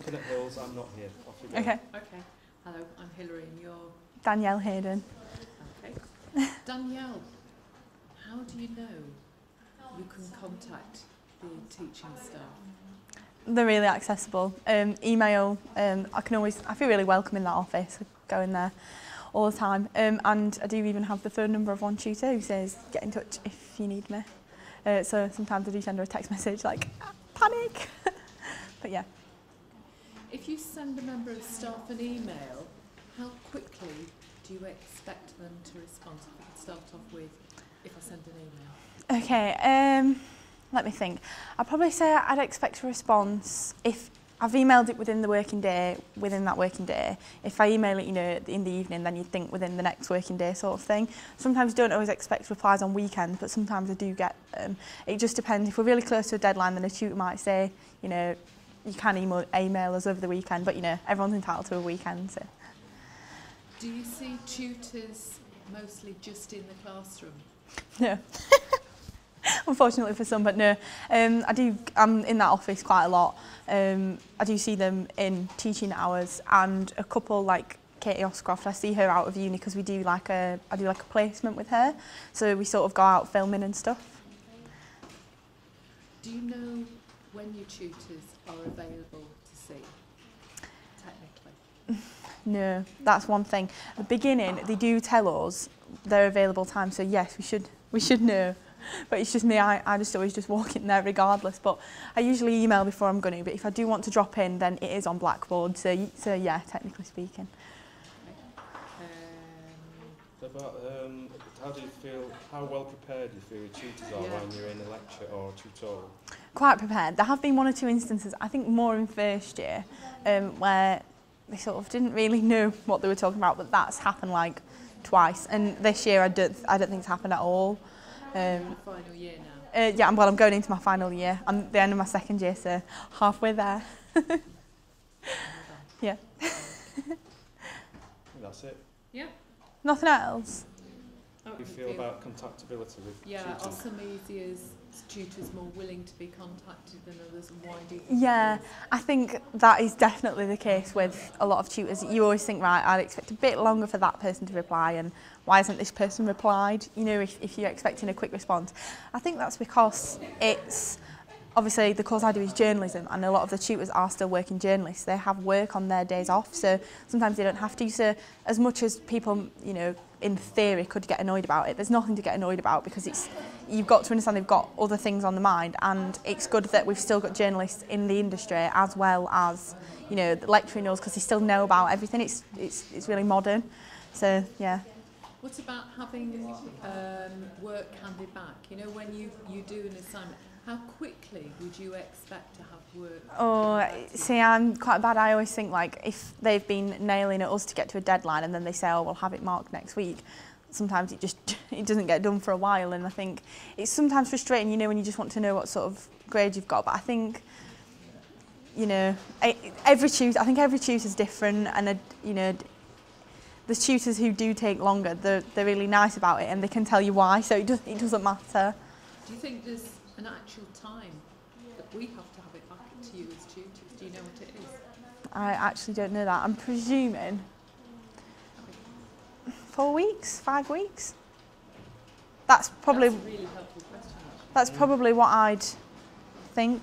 Looking at Hills, I'm not here. Off you go. Okay. Okay. Hello, I'm Hilary and you're... Danielle Hayden. Okay. Danielle, how do you know you can contact the teaching staff? They're really accessible. Email, I feel really welcome in that office. I go in there all the time. And I do even have the phone number of one tutor who says, get in touch if you need me. So sometimes I do send her a text message like, panic. But yeah. If you send a member of staff an email, how quickly do you expect them to respond? So we could start off with, if I send an email. Okay, let me think. I'd probably say I'd expect a response if I've emailed it within the working day, within that working day. If I email it, you know, in the evening, then you'd think within the next working day sort of thing. Sometimes I don't always expect replies on weekends, but sometimes I do get them. It just depends. If we're really close to a deadline, then a tutor might say, you know, you can email us over the weekend, but you know, everyone's entitled to a weekend. So. Do you see tutors mostly just in the classroom? No. Unfortunately for some, but no. I'm in that office quite a lot. I do see them in teaching hours, and a couple like Katie Oscroft, I see her out of uni because I do like a placement with her. So we sort of go out filming and stuff. Do you know when your tutors are available to see, technically? No, that's one thing. At the beginning, they do tell us their available time, so yes, we should know. But it's just me, I just always just walk in there regardless. But I usually email before I'm going to, but if I do want to drop in, then it is on Blackboard. So yeah, technically speaking. So about, how do you feel, how well prepared do you feel your tutors are when you're in a lecture or a tutorial? Quite prepared. There have been one or two instances, I think more in first year, where they sort of didn't really know what they were talking about, but that's happened like twice. And this year I don't think it's happened at all. Final year now? Yeah, I'm going into my final year. I'm at the end of my second year, so halfway there. Yeah. That's it. Yeah. Nothing else? How do you feel about contactability with tutors? Are some tutors more willing to be contacted than others, and why do you think Yeah, I think that is definitely the case with a lot of tutors. You always think, right, I'd expect a bit longer for that person to reply, and why hasn't this person replied? You know, if you're expecting a quick response. I think that's because it's, obviously the course I do is journalism, and a lot of the tutors are still working journalists. They have work on their days off, so sometimes they don't have to. So as much as people, you know, in theory could get annoyed about it, there's nothing to get annoyed about, because you've got to understand they've got other things on the mind, and it's good that we've still got journalists in the industry as well as, you know, the lecturing us, because they still know about everything. It's really modern. So yeah. What about having work handed back? You know, when you do an assignment, how quickly would you expect to have work? Oh, see, I'm quite bad. I always think, like, if they've been nailing at us to get to a deadline and then they say, oh, we'll have it marked next week, sometimes it doesn't get done for a while, and I think it's sometimes frustrating, you know, when you just want to know what sort of grade you've got. But I think, you know, every tutor's different, and you know, the tutors who do take longer, they're really nice about it, and they can tell you why, so it doesn't matter. Do you think there's an actual time that we have to have it back to you as tutors? Do you know what it is? I actually don't know that. I'm presuming 4 weeks, 5 weeks. That's probably That's a really helpful question, actually. That's probably what I'd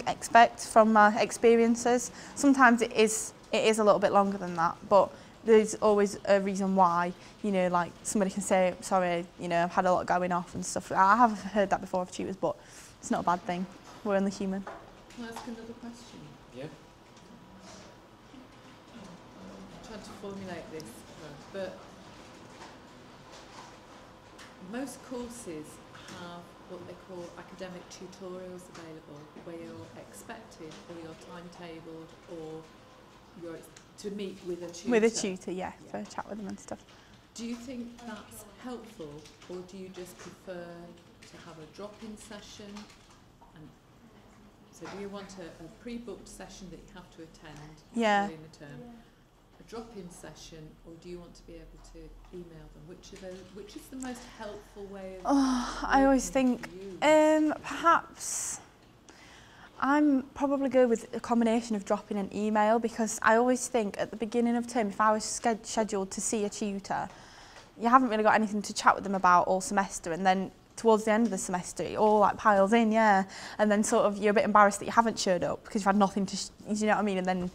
expect from my experiences. Sometimes it is a little bit longer than that, but there's always a reason why. You know, like somebody can say, sorry, you know, I've had a lot going off and stuff. I have heard that before of tutors, but it's not a bad thing. We're only human. Can I ask another question? Yeah. I'm trying to formulate this, but most courses have what they call academic tutorials available, where you're expected, or you're timetabled, or you're to meet with a tutor. With a tutor, yeah, for a chat with them and stuff. Do you think that's helpful, or do you just prefer to have a drop-in session? And so do you want a pre-booked session that you have to attend early in the term, a drop-in session, or do you want to be able to email them? Which is the most helpful way of I always think, perhaps, I'm probably good with a combination of dropping an email, because I always think at the beginning of term, if I was scheduled to see a tutor, you haven't really got anything to chat with them about all semester, and then towards the end of the semester it all like piles in, and then sort of you're a bit embarrassed that you haven't showed up because you've had nothing to, you know what I mean? And then,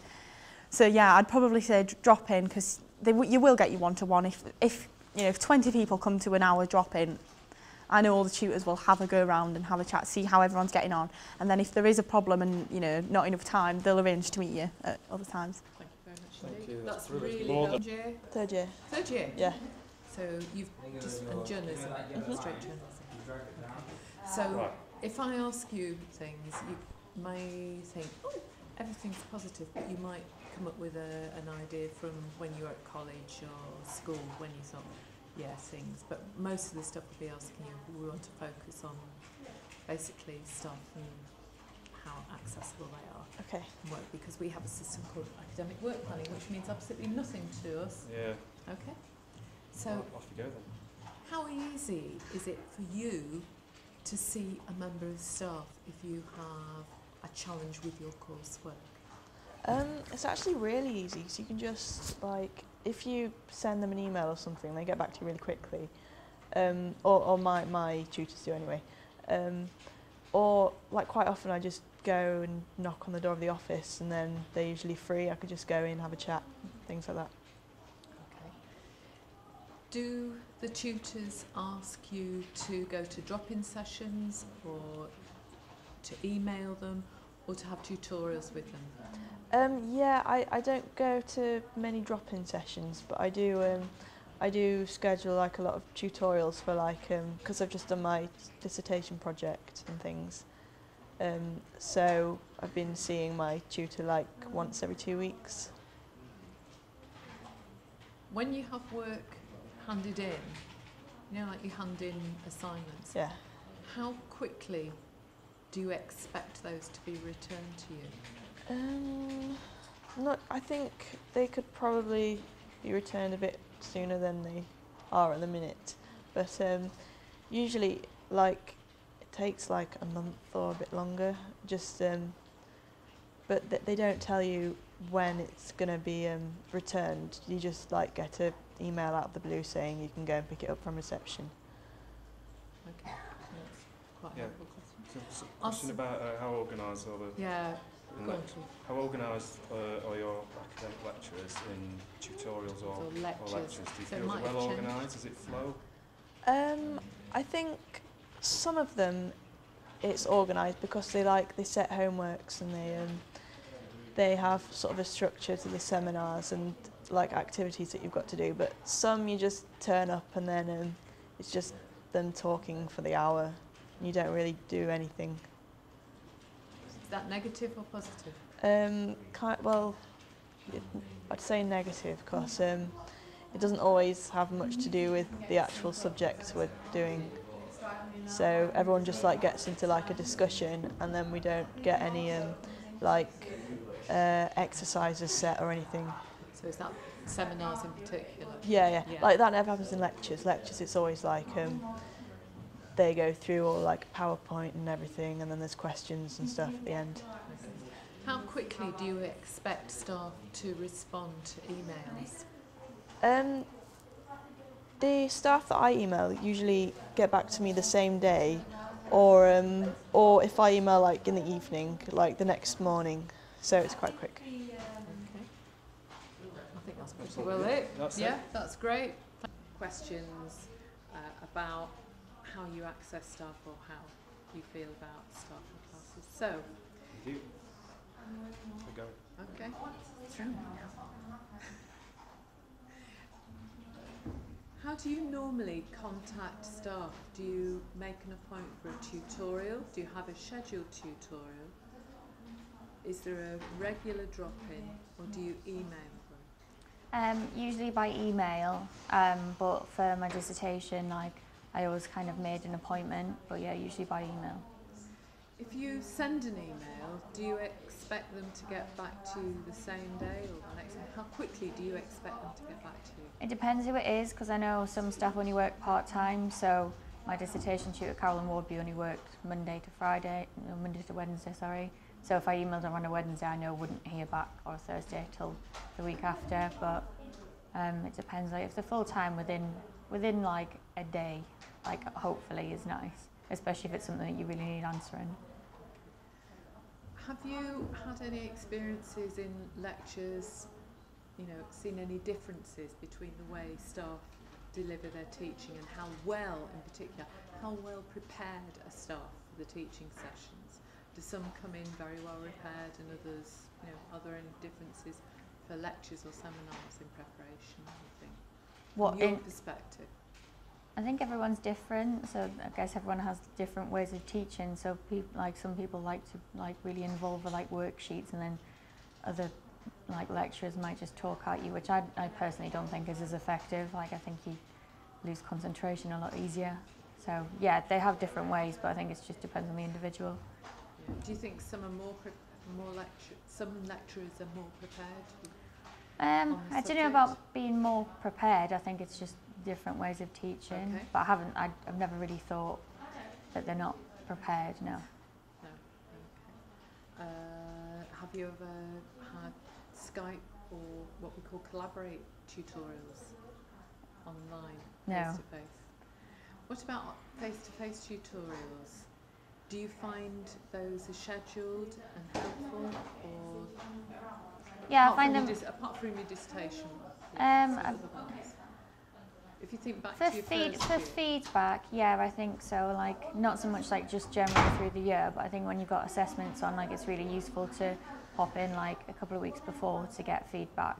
so yeah, I'd probably say drop in, because you will get your one-to-one. If you know, if 20 people come to an hour drop in, I know all the tutors will have a go around and have a chat, see how everyone's getting on, and then if there is a problem and, you know, not enough time, they'll arrange to meet you at other times. Thank you very much Thank indeed. you, That's that's brilliant. really More helpful. Year? Third year. Third year? Yeah. So you've just, and journalism, straight journalism. Okay. So Right. if I ask you things, you may think, oh, everything's positive, but you might come up with an idea from when you were at college or school, when you thought, yeah, things. But most of the stuff we'll be asking you, we want to focus on basically stuff and how accessible they are. Okay. And work, because we have a system called academic work planning, which means absolutely nothing to us. Yeah. Okay. So Off you go then. how easy is it for you to see a member of staff if you have a challenge with your coursework? It's actually really easy. So you can just, like, if you send them an email or something, they get back to you really quickly. Or my tutors do anyway. Or, like, quite often I just go and knock on the door of the office, and then they're usually free. I could just go in, have a chat, things like that. Okay. Do the tutors ask you to go to drop-in sessions, or to email them, or to have tutorials with them? Yeah, I don't go to many drop-in sessions, but I do schedule like a lot of tutorials for, like, because I've just done my dissertation project and things. So I've been seeing my tutor like once every 2 weeks. When you have work handed in, you know, like you hand in assignments, Yeah. how quickly do you expect those to be returned to you? Not. I think they could probably be returned a bit sooner than they are at the minute, but usually, like, it takes like a month or a bit longer. Just but they don't tell you when it's going to be returned. You just like get an email out of the blue saying you can go and pick it up from reception. Okay, that's quite a Yeah. helpful question. So, question about how organised are the Yeah, in go le- on to how organised are your academic lecturers in tutorials or lectures. Do you So it feel might they're have well changed. organised? Does it flow? I think some of them it's organised because they set homeworks, and they have sort of a structure to the seminars and like activities that you've got to do. But some you just turn up and then it's just them talking for the hour, and you don't really do anything. Is that negative or positive? I'd say negative, because it doesn't always have much to do with the actual subject we're doing. So everyone just like gets into like a discussion, and then we don't get any exercises set or anything. So is that seminars in particular? Yeah. Yeah. Like that never happens in lectures. Lectures, it's always like they go through all like PowerPoint and everything, and then there's questions and stuff at the end. How quickly do you expect staff to respond to emails? The staff that I email usually get back to me the same day, or if I email like in the evening, like the next morning. So it's quite quick. Okay. I think that's pretty well it. That's Yeah, it. that's great. Questions about how you access staff, or how you feel about staff and classes. So, Thank you. Go. okay. How do you normally contact staff? Do you make an appointment for a tutorial? Do you have a scheduled tutorial? Is there a regular drop-in, or do you email them? Usually by email, but for my dissertation, like, I always kind of made an appointment, but yeah, usually by email. If you send an email, do you expect them to get back to you the same day or the next day? How quickly do you expect them to get back to you? It depends who it is, because I know some staff only work part-time, so my dissertation tutor, Carolyn Wardby, only worked Monday to Wednesday, So if I emailed them on a Wednesday, I know I wouldn't hear back, or Thursday till the week after. But it depends. Like if they're full time within like a day, like hopefully is nice, especially if it's something that you really need answering. Have you had any experiences in lectures, you know, seen any differences between the way staff deliver their teaching and how well, in particular, how well prepared are staff for the teaching sessions? Do some come in very well prepared and others, you know, are there any differences for lectures or seminars in preparation, you think? What From your perspective? I think everyone's different, so I guess everyone has different ways of teaching. So some people like to really involve with worksheets, and then other lecturers might just talk at you, which I personally don't think is as effective. I think you lose concentration a lot easier. So yeah, they have different ways, but I think it just depends on the individual. Yeah. Do you think some are some lecturers are more prepared? I don't know about being more prepared. I think it's just different ways of teaching. Okay. But I've never really thought that they're not prepared. No. No. Okay. Have you ever had Skype or what we call Collaborate tutorials online, No. face-to-face? What about face-to-face tutorials? Do you find those are scheduled and helpful, or Yeah, I find them. apart from your dissertation? I- If you think back For to your first year. feedback, yeah, I think so. Not so much just generally through the year, but I think when you've got assessments on, it's really useful to pop in a couple of weeks before to get feedback,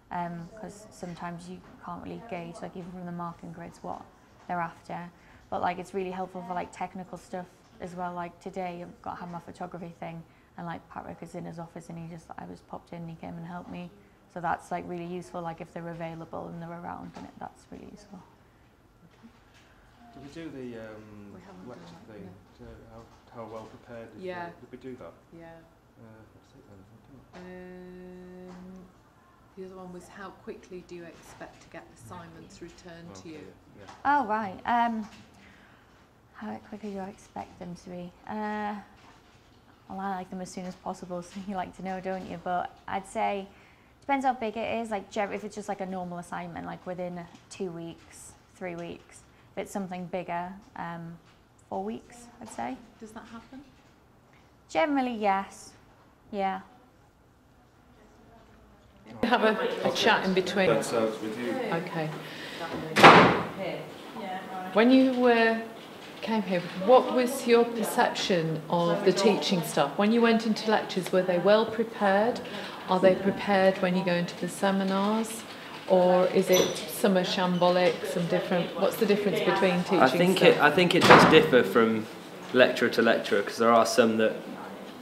because sometimes you can't really gauge, even from the marking grids, what they're after. But it's really helpful for technical stuff as well. Today I've had my photography thing, and Patrick is in his office, and I was popped in, and he came and helped me. So that's really useful, if they're available and they're around, and that's really useful. Did we do the haven't lecture done that, thing? How well prepared? Yeah. Did we do that? Yeah. What's it then? The other one was how quickly do you expect to get assignments returned to you? Yeah. Oh, right. How quickly do I expect them to be? Well, I like them as soon as possible, so you like to know, don't you? But I'd say, depends how big it is. If it's just a normal assignment, within 2 weeks, 3 weeks. If it's something bigger, 4 weeks, I'd say. Does that happen? Generally, yes. Yeah. Have a chat in between. That sounds with you. Okay. When you came here, what was your perception of the teaching staff? When you went into lectures, were they well prepared? Are they prepared when you go into the seminars? Or is it some are shambolic, some different? What's the difference between teaching staff? I think it does differ from lecturer to lecturer, because there are some that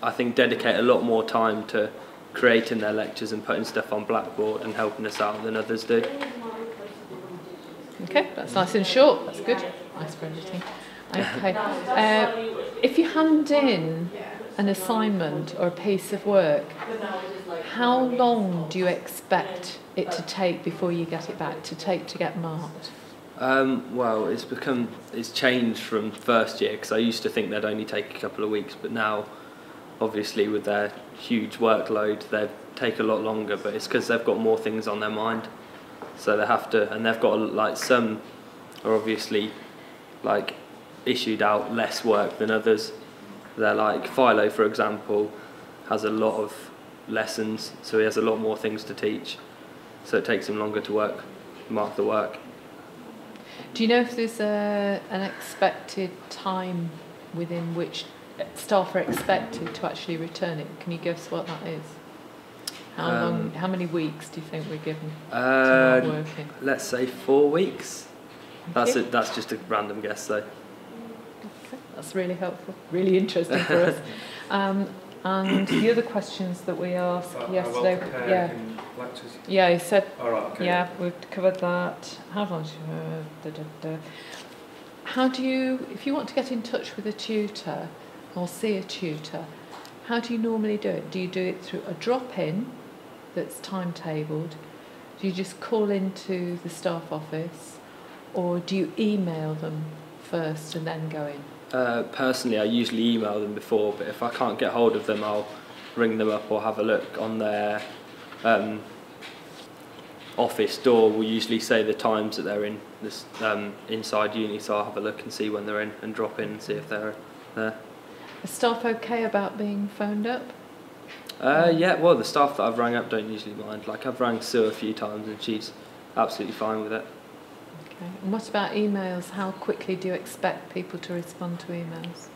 I think dedicate a lot more time to creating their lectures and putting stuff on Blackboard and helping us out than others do. Okay, that's nice and short. That's good. Nice brevity. Okay. If you hand in an assignment or a piece of work, how long do you expect it to take before you get it back, to get marked? Well, it's changed from first year, because I used to think they'd only take a couple of weeks, but now, obviously, with their huge workload, they take a lot longer, but it's because they've got more things on their mind. So they have to, and they've got, some are obviously, issued out less work than others. They're Philo, for example, has a lot of lessons, so he has a lot more things to teach. So it takes him longer to mark the work. Do you know if there's an expected time within which staff are expected to actually return it? Can you guess what that is? How long? How many weeks do you think we're given to not working? Let's say 4 weeks. Thank you. That's just a random guess, though. Okay, that's really helpful, really interesting for us. And the other questions that we asked yesterday, How well prepared yeah, in lectures? yeah, he said, All right, okay. yeah, we've covered that. How long? How do you, if you want to get in touch with a tutor or see a tutor, how do you normally do it? Do you do it through a drop-in that's timetabled? Do you just call into the staff office, or do you email them first and then go in? Personally, I usually email them before, but if I can't get hold of them, I'll ring them up or have a look on their office door. Will usually say the times that they're in this inside uni, so I'll have a look and see when they're in and drop in and see if they're there. Are staff okay about being phoned up? Yeah, well, the staff that I've rang up don't usually mind. Like, I've rang Sue a few times and she's absolutely fine with it. Okay. And what about emails? How quickly do you expect people to respond to emails?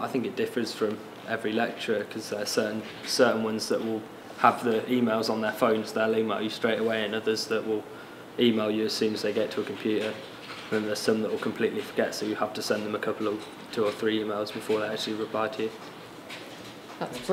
I think it differs from every lecturer, because there are certain ones that will have the emails on their phones, they'll email you straight away, and others that will email you as soon as they get to a computer. And then there's some that will completely forget, so you have to send them a couple of 2 or 3 emails before they actually reply to you. That's brilliant.